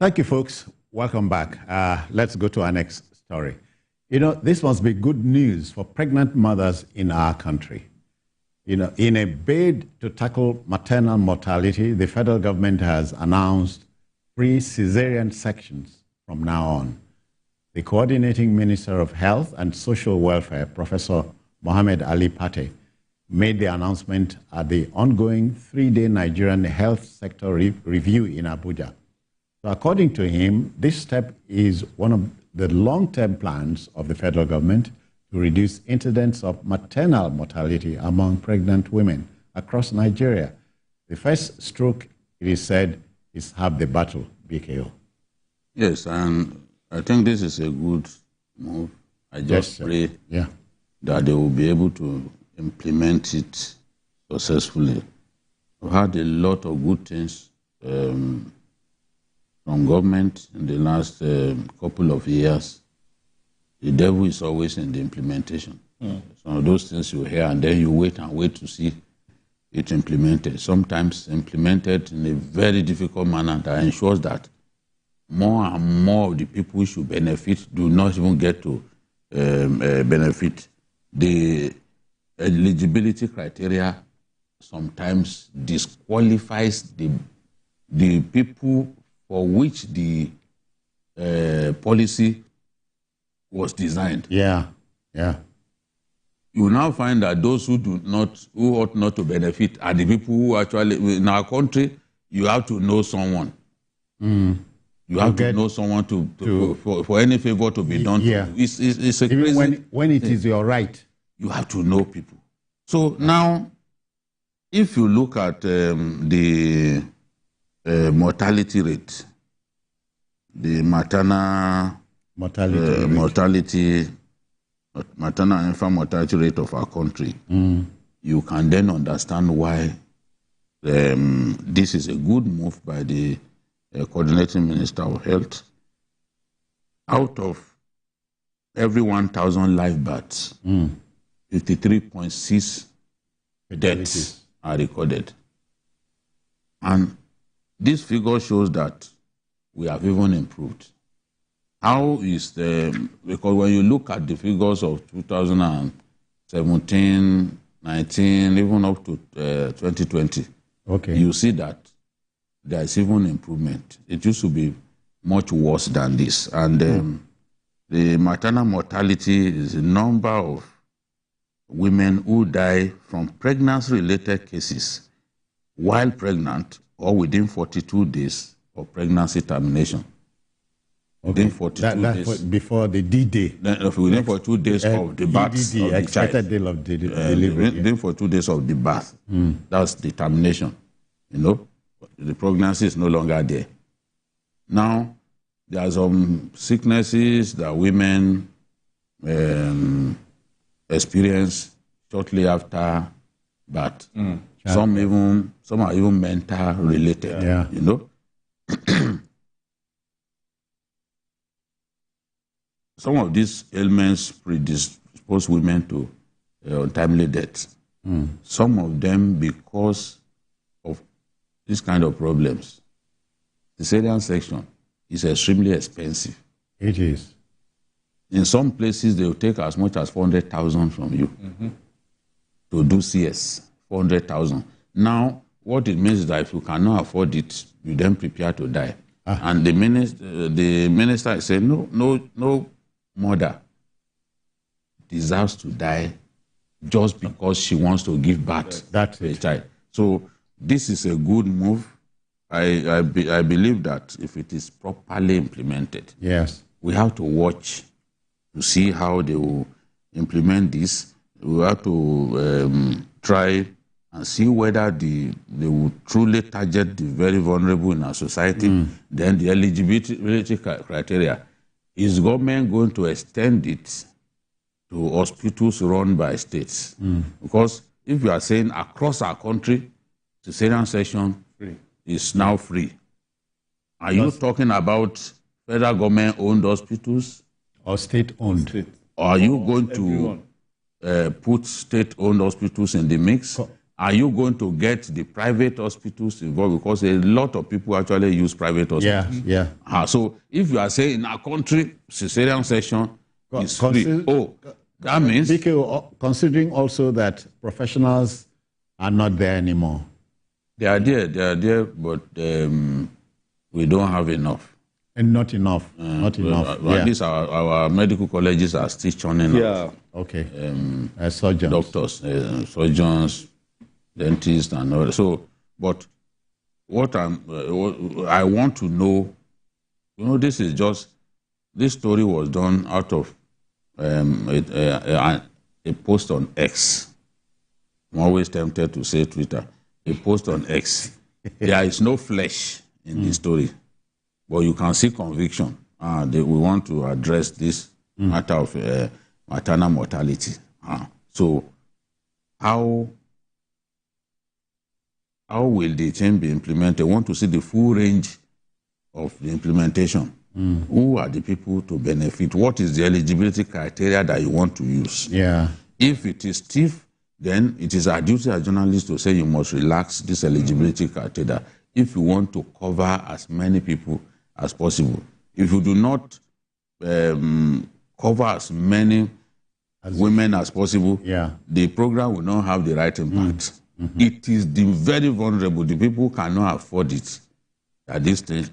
Thank you, folks. Welcome back. Let's go to our next story. You know, this must be good news for pregnant mothers in our country. You know, in a bid to tackle maternal mortality, the federal government has announced free Caesarean sections from now on. The coordinating Minister of Health and Social Welfare, Professor Mohammed Ali Pate, made the announcement at the ongoing three-day Nigerian health sector review in Abuja. So according to him, this step is one of the long-term plans of the federal government to reduce incidents of maternal mortality among pregnant women across Nigeria. The first stroke, it is said, is half the battle, BKO. Yes, and I think this is a good move. I just pray that they will be able to implement it successfully. We've had a lot of good things from government in the last couple of years. The devil is always in the implementation. Some of those things you hear, and then you wait and wait to see it implemented. Sometimes implemented in a very difficult manner that ensures that more and more of the people who should benefit do not even get to benefit. The eligibility criteria sometimes disqualifies the people for which the policy was designed. Yeah. You will now find that those who ought not to benefit are the people who actually, in our country, you have to know someone. You have to know someone for any favor to be done. Yeah. It's a crazy when it is your right. You have to know people. So now, if you look at the mortality rate, the maternal infant mortality rate of our country, you can then understand why this is a good move by the coordinating Minister of Health. Out of every 1,000 live births, 53.6 deaths are recorded. And this figure shows that we have even improved. How is because when you look at the figures of 2017, 19, even up to 2020, you see that there is even improvement. It used to be much worse than this. And the maternal mortality is the number of women who die from pregnancy-related cases while pregnant or within 42 days of pregnancy termination. Within 42 days. Before the D-Day. Within 42 days of the birth of the child. Day of the delivery. Within 42 days of the birth. That's the termination. You know, the pregnancy is no longer there. Now, there are some sicknesses that women experience shortly after birth. Some are even mental related. You know. Some of these ailments predispose women to untimely death. Some of them because of this kind of problems. The Caesarean section is extremely expensive. It is. In some places, they will take as much as 400,000 from you to do CS, 400,000. Now, what it means is that if you cannot afford it, you then prepare to die. And the minister said, no mother deserves to die just because she wants to give birth to a child. So this is a good move. I believe that if it is properly implemented, we have to watch to see how they will implement this. We have to try and see whether they will truly target the very vulnerable in our society. Then the eligibility criteria. Is government going to extend it to hospitals run by states? Because if you are saying across our country, the Caesarean section is now free, are you talking about federal government-owned hospitals? Or state-owned? Or are you going to put state-owned hospitals in the mix? Are you going to get the private hospitals involved? Because a lot of people actually use private hospitals. So if you are saying in our country, cesarean section is free. That means... Considering also that professionals are not there anymore. They are there, but we don't have enough. And not enough. Not enough. At least our medical colleges are still churning out. Okay. Surgeons. Doctors, surgeons, dentists, and all that. So, but what I want to know, this story was done out of a post on X. I'm always tempted to say Twitter. A post on X. There is no flesh in the story, but you can see conviction. We want to address this matter of maternal mortality. So, how will the change be implemented? I want to see the full range of the implementation. Who are the people to benefit? What is the eligibility criteria that you want to use? If it is stiff, then it is our duty as journalists to say you must relax this eligibility criteria if you want to cover as many people as possible. If you do not cover as many women as possible, the program will not have the right impact. It is the very vulnerable, the people who cannot afford it, at this stage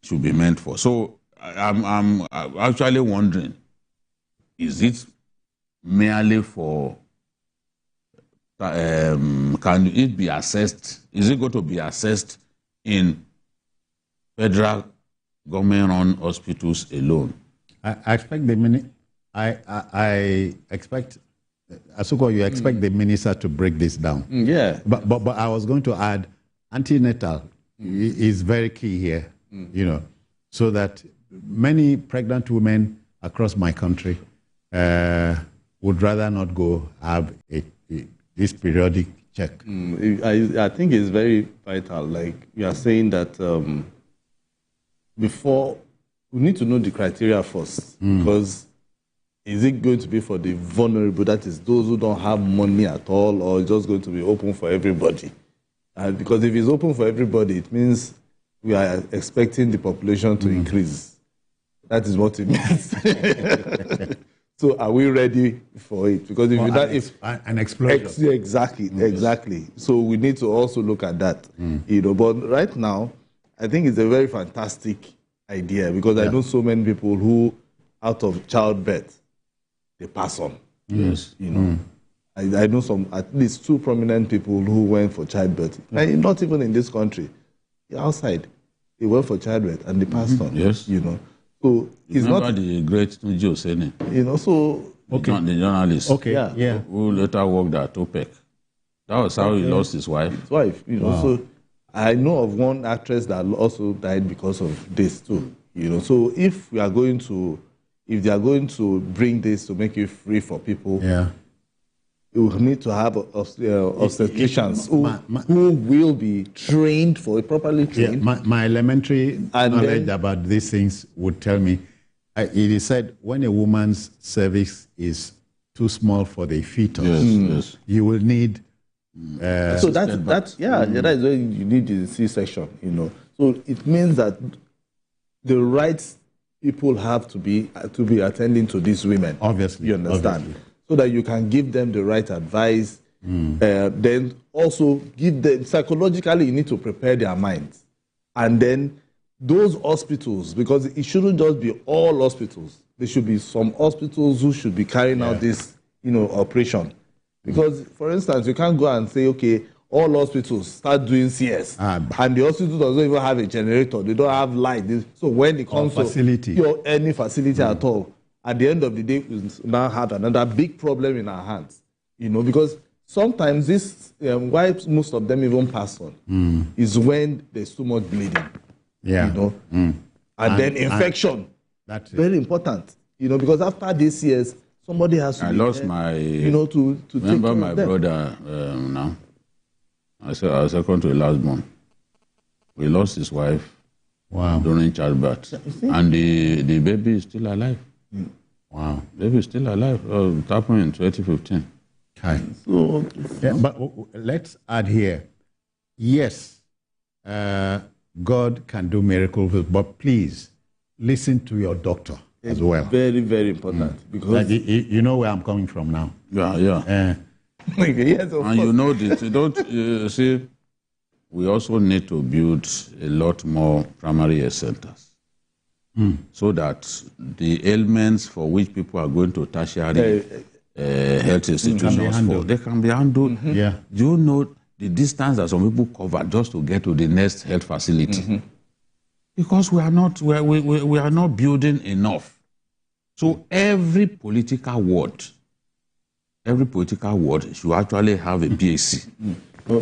should be meant for. So I'm actually wondering, is it merely for... can it be assessed? Is it going to be assessed in federal government-run hospitals alone? I expect I expect, Asuko, you expect the minister to break this down. But I was going to add, antenatal is very key here. So that many pregnant women across my country would rather not go have this periodic check. I think it's very vital. Like you are saying that before, we need to know the criteria first. Because is it going to be for the vulnerable, that is those who don't have money at all, or just going to be open for everybody? Because if it's open for everybody, it means we are expecting the population to increase. That is what it means. So are we ready for it? Because if an explosion. Exactly. So we need to also look at that. But right now, I think it's a very fantastic idea, because I know so many people who, out of childbirth, they pass on. I know at least 2 prominent people who went for childbirth. Not even in this country, outside, they went for childbirth and they passed on. So it's not the great Joe Sene. So the journalist. Who later worked at OPEC. That was how he lost his wife. So I know of one actress that also died because of this too. So if they are going to bring this to make it free for people, you will need to have obstetricians who will be trained properly trained. My elementary knowledge about these things would tell me, it is said when a woman's cervix is too small for the fetus, you will need... so that's when you need the C-section, So it means that the right people have to be attending to these women. Obviously. You understand? So that you can give them the right advice. Then also give them, psychologically, you need to prepare their minds. And then those hospitals, because it shouldn't just be all hospitals. There should be some hospitals who should be carrying out this, operation. Because, for instance, you can't go and say, okay, all hospitals start doing CS, and the hospital doesn't even have a generator. They don't have light. So when it comes to any facility at all, at the end of the day, we now have another big problem in our hands. Because sometimes this, why most of them even pass on, is when there's too much bleeding. And then infection. That's very important. Because after this years, somebody has to. I lost my. To remember take my brother now. I was second to the last born. We lost his wife. During childbirth, and the baby is still alive. Wow, baby is still alive. It happened in 2015. Okay. So, Yeah, but let's add here, yes, God can do miracles, but please listen to your doctor as well. very, very important. Because You know where I'm coming from now. Yeah, yeah. yes, of And course. you know this. You don't see. We also need to build a lot more primary health centers, so that the ailments for which people are going to tertiary health institutions for, they can be handled. Yeah. Do you know the distance that some people cover just to get to the next health facility? Because we are not building enough. So every political ward should actually have a PHC.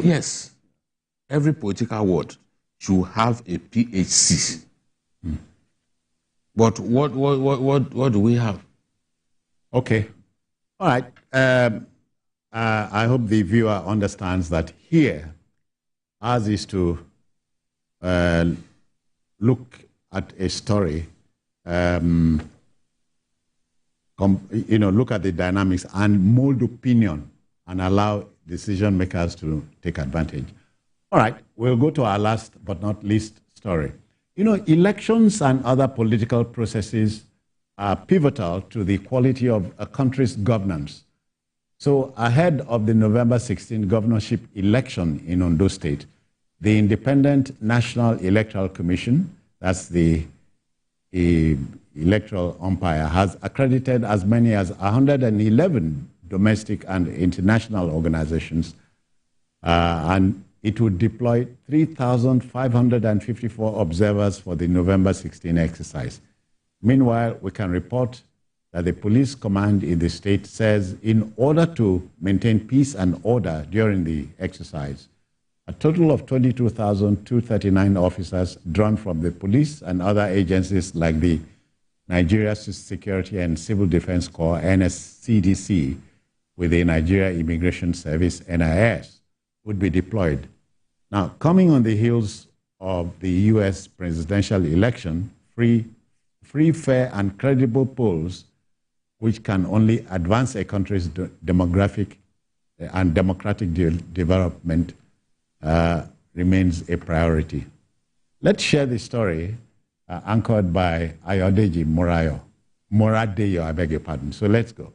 Yes, every political ward should have a PHC. But what do we have? Okay. All right. I hope the viewer understands that here, ours is to look at a story, look at the dynamics and mold opinion and allow decision makers to take advantage. All right, we'll go to our last but not least story. Elections and other political processes are pivotal to the quality of a country's governance. So ahead of the November 16 governorship election in Ondo State, the Independent National Electoral Commission, that's the electoral umpire, has accredited as many as 111 domestic and international organizations, and it would deploy 3,554 observers for the November 16 exercise. Meanwhile, we can report that the police command in the state says in order to maintain peace and order during the exercise, a total of 22,239 officers drawn from the police and other agencies like the Nigeria Security and Civil Defense Corps, NSCDC, with the Nigeria Immigration Service, NIS, would be deployed. Now, coming on the heels of the U.S. presidential election, free, fair, and credible polls, which can only advance a country's demographic and democratic development, remains a priority. Let's share the story anchored by Ayodeji Moradeyo, I beg your pardon. So let's go.